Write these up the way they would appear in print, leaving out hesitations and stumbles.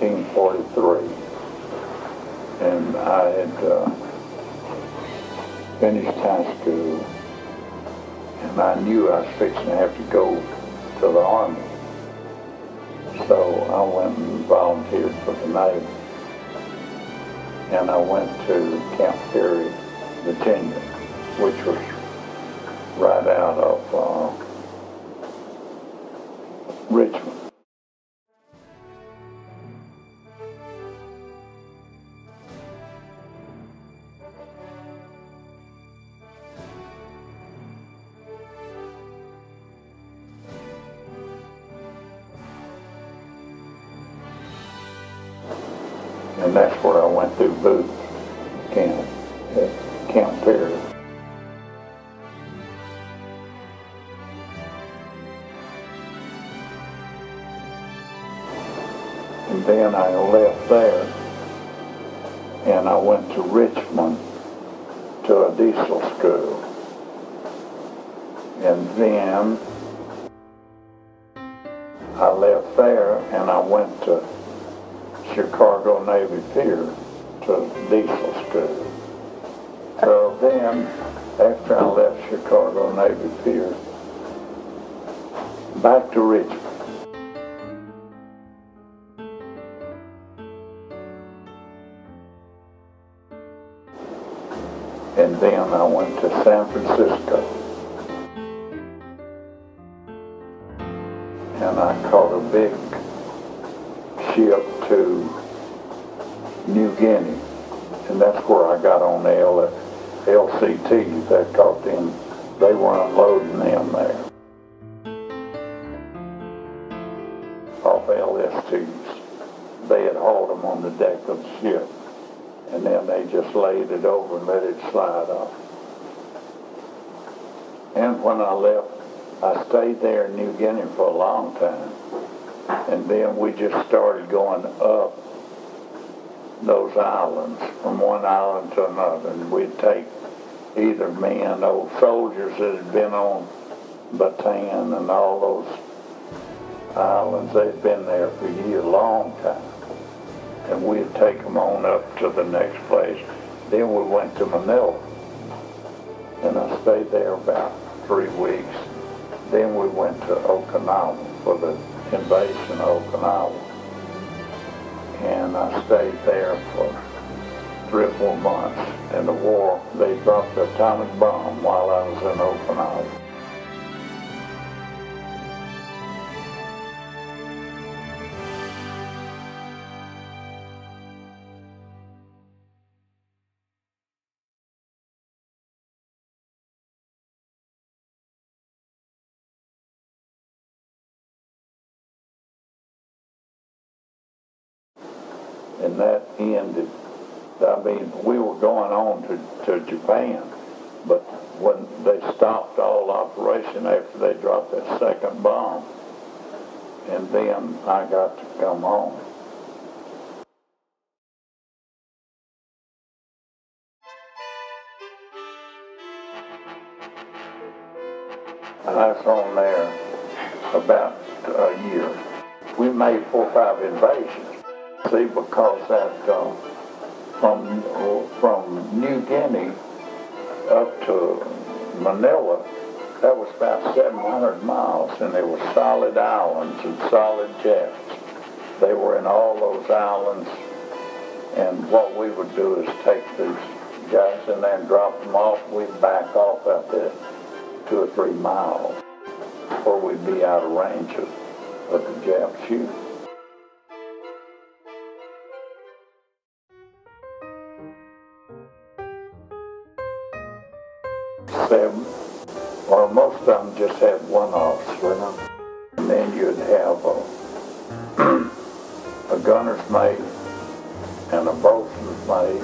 1943, and I had finished high school, and I knew I was fixing to have to go to the Army. So I went and volunteered for the Navy, and I went to Camp Perry, Virginia, which was right out of Richmond. And that's where I went through boot camp at Camp Perry. And then I left there and I went to Richmond to a diesel school. And then I left there and I went to Chicago Navy Pier to diesel school. So then, after I left Chicago Navy Pier, back to Richmond. And then I went to San Francisco. And I caught a big ship to New Guinea, and that's where I got on the LCT. They caught them, they were unloading them there off LSTs. They had hauled them on the deck of the ship, and then they just laid it over and let it slide off. And when I left, I stayed there in New Guinea for a long time. And then we just started going up those islands, from one island to another. And we'd take either men, old soldiers that had been on Bataan and all those islands, they'd been there for a year, long time. And we'd take them on up to the next place. Then we went to Manila. And I stayed there about 3 weeks. Then we went to Okinawa for the invasion of Okinawa, and I stayed there for 3 or 4 months. In the war, they dropped the atomic bomb while I was in Okinawa. And that ended. I mean, we were going on to Japan, but when they stopped all operation after they dropped that second bomb, and then I got to come home. I was on there about a year. We made 4 or 5 invasions. See, because that from New Guinea up to Manila, that was about 700 miles, and there were solid islands and solid jets. They were in all those islands, and what we would do is take these guys in there and drop them off. We'd back off out there 2 or 3 miles, where we'd be out of range of the Jap shoot. Seven, or most of them just had one officer, and then you'd have a gunner's mate and a boatswain's mate,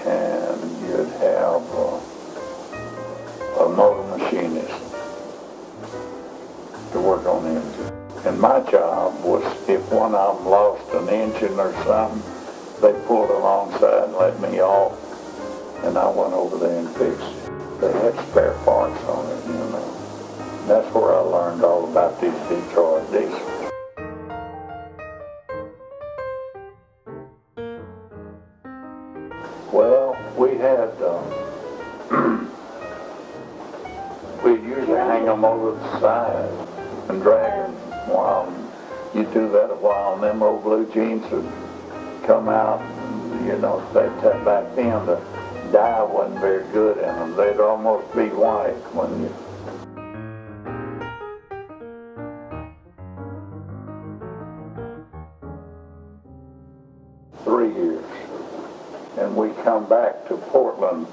and you'd have a motor machinist to work on the engine. And my job was, if one of them lost an engine or something, they pulled alongside and let me off, and I went over there and fixed it. They had spare parts on it, you know. That's where I learned all about these Detroit diesels. Well, we had, we'd usually hang them over the side and drag them while you do that a while, and them old blue jeans would come out. You know, back then the dye wasn't very good in them. They'd almost be white when you. 3 years. And we come back to Portland,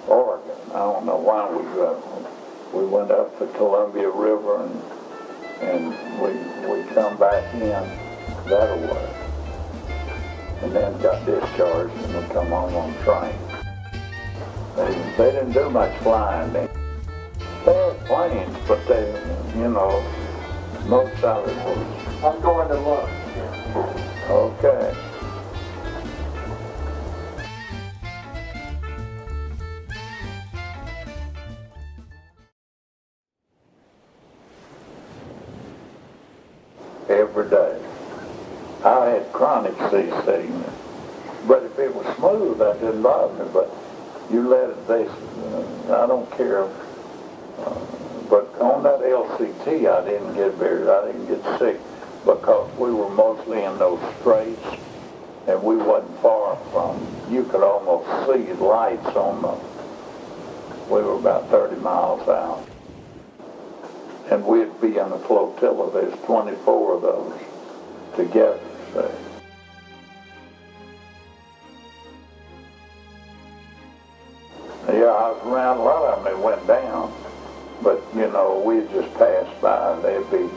Oregon. I don't know why we went up the Columbia River and we come back in that way. And then got discharged and we come home on train. They didn't do much flying. They had planes, but they, you know, most of it was. I'm going to look. Okay. Every day. I had chronic sea sickness, but if it was smooth, that didn't bother me. But you let it, I don't care. But on that LCT, I didn't get sick because we were mostly in those straits, and we wasn't far from. You could almost see lights on the. We were about 30 miles out. And we'd be in a flotilla. There's 24 of those together, say. Yeah, I was around a lot of them. It went down. But, you know, we'd just pass by. They'd be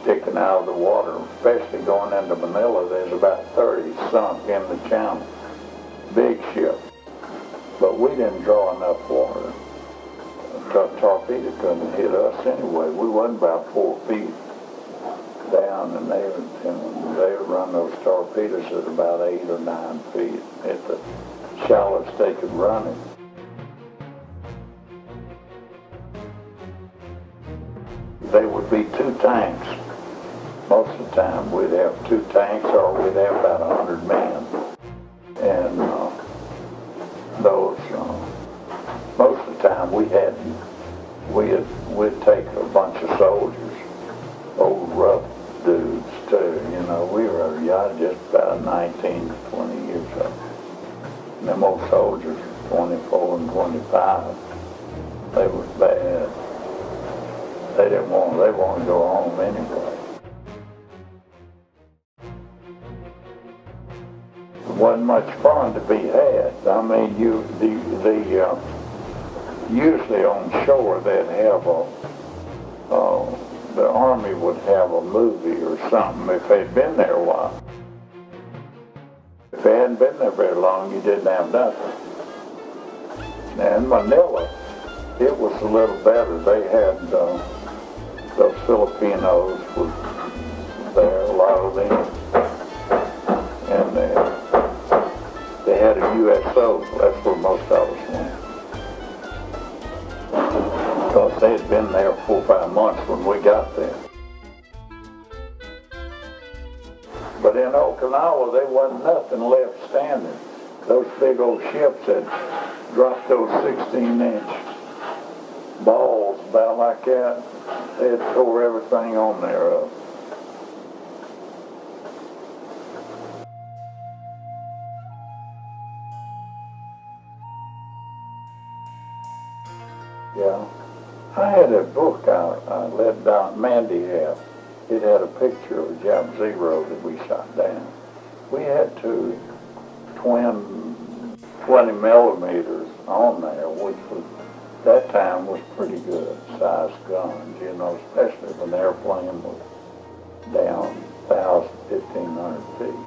sticking out of the water, especially going into Manila. There's about 30 sunk in the channel. Big ship. But we didn't draw enough water. The torpedo couldn't hit us anyway. We wasn't about 4 feet down, and they would run those torpedoes at about 8 or 9 feet at the shallowest they could run it. They would be 2 tanks. Most of the time we'd have 2 tanks, or we'd have about 100 men. And most of the time we'd take a bunch of soldiers, old rough dudes too, you know. We were just about 19 to 20 years old. And them old soldiers, 24 and 25, they was bad. They wanted to go home anyway. It wasn't much fun to be had. I mean, usually on shore they'd have the Army would have a movie or something if they'd been there a while. If they hadn't been there very long, you didn't have nothing. And Manila, it was a little better. They had those Filipinos were there, a lot of them, and they had a USO. That's where most of us went. Because they had been there 4 or 5 months when we got there. But in Okinawa, there wasn't nothing left standing. Those big old ships had dropped those 16-inch balls about like that. They had tore everything on there up. Yeah. I had a book I let Mandy have. It had a picture of a Jap Zero that we shot down. We had 2 twin 20 millimeters on there, which was, that time was pretty good size guns, you know, especially when the airplane was down 1,000, 1,500 feet.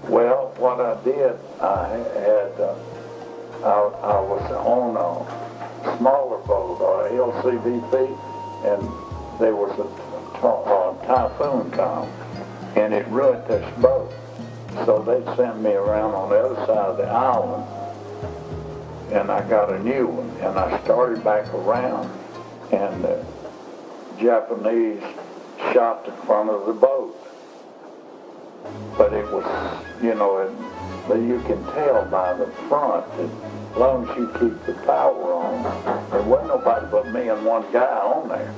Well, what I did, I was on a smaller boat, or LCVP, and there was a typhoon come, and it ruined this boat. So they sent me around on the other side of the island, and I got a new one, and I started back around, and the Japanese shot the front of the boat. But it was, you know, but you can tell by the front that as long as you keep the power on, there wasn't nobody but me and one guy on there.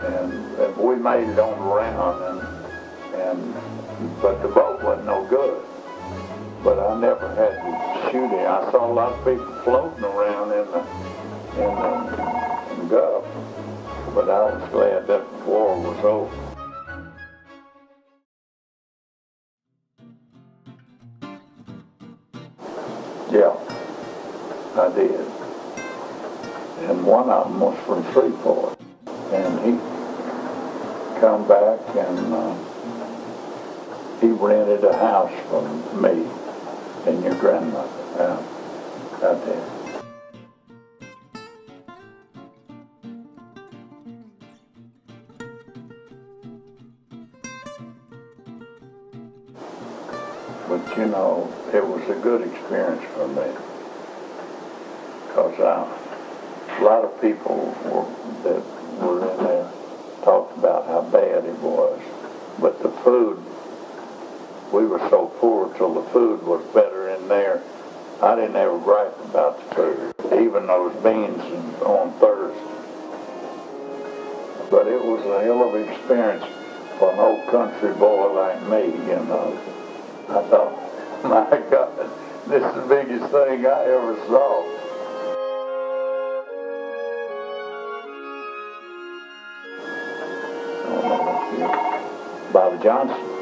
And we made it on the round, but the boat wasn't no good. But I never had to shoot it. I saw a lot of people floating around in the Gulf, but I was glad that the war was over. Yeah, I did. And one of them was from Freeport. And he come back and he rented a house from me and your grandmother out there. But you know, it was a good experience for me, because a lot of people that were in there talked about how bad it was. But the food, we were so poor till the food was better in there. I didn't ever gripe about the food, even those beans on Thursday. But it was a hell of an experience for an old country boy like me, you know. I thought, my God, this is the biggest thing I ever saw. Bobby Johnson.